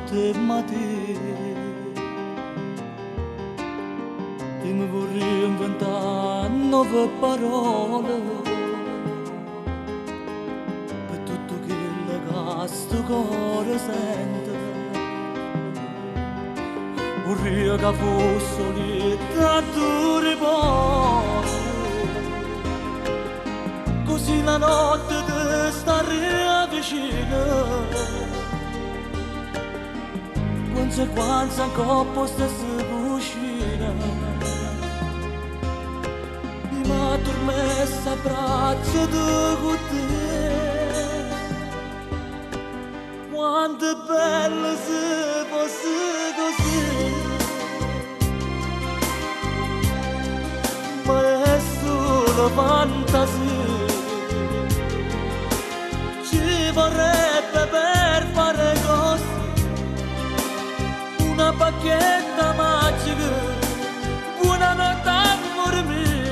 notte ma te e mi vorrei inventare nuove parole per tutto quello che sto cuore sente. Vorrei che fosse solita tu riposo, così la notte ti stare vicino. Conseguenza ancora posta si cucina, mi ha dormessa a braccia con te. Quanto è bello se fosse così, ma è solo fantasia. Ci vorrebbe per fare così una bacchetta magica, buonanotte amore mio.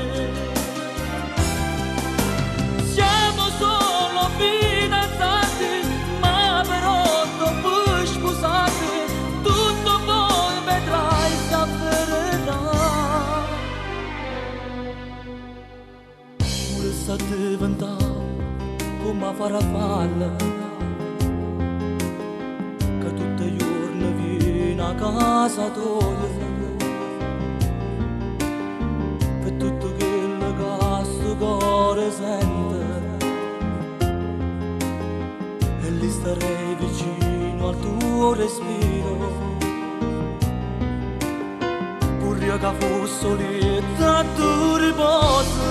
Siamo solo fidanzati, ma però dopo sposati, tutto poi vedrai si avvererà. Pure sta diventando come a farfalla, a casa tua per tutto quello che sto cuore sente, e lì starei vicino al tuo respiro. Pure io che fossi solita tu riposo,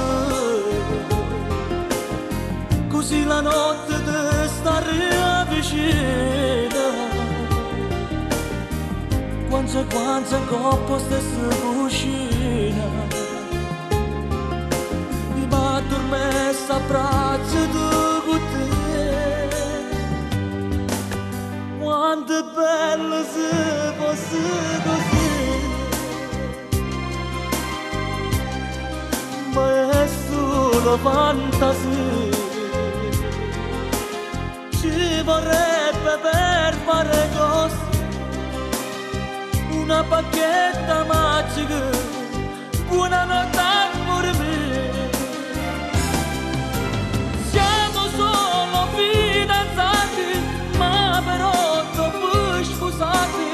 così la notte ti starei vicino. Conseguenza ancora posta si cucina, mi ha dormessa a braccia con te. Quanto è bello se fosse così, ma è solo fantasia. Ci vorrebbe per fare così una bacchetta magica, buonanotte amore mio. Siamo solo fidanzati, ma però dopo sposati,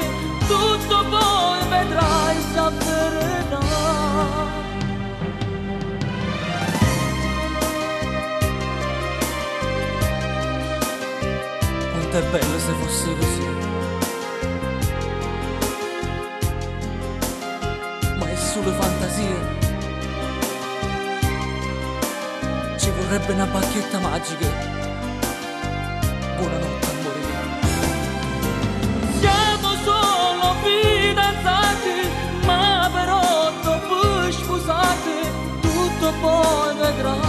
tutto poi vedrai si avvererà. Quanto è bello se fosse così, solo fantasia. Ci vorrebbe una bacchetta magica, buonanotte amore mio. Siamo solo fidanzati, ma però dopo sposati, tutto poi vedrai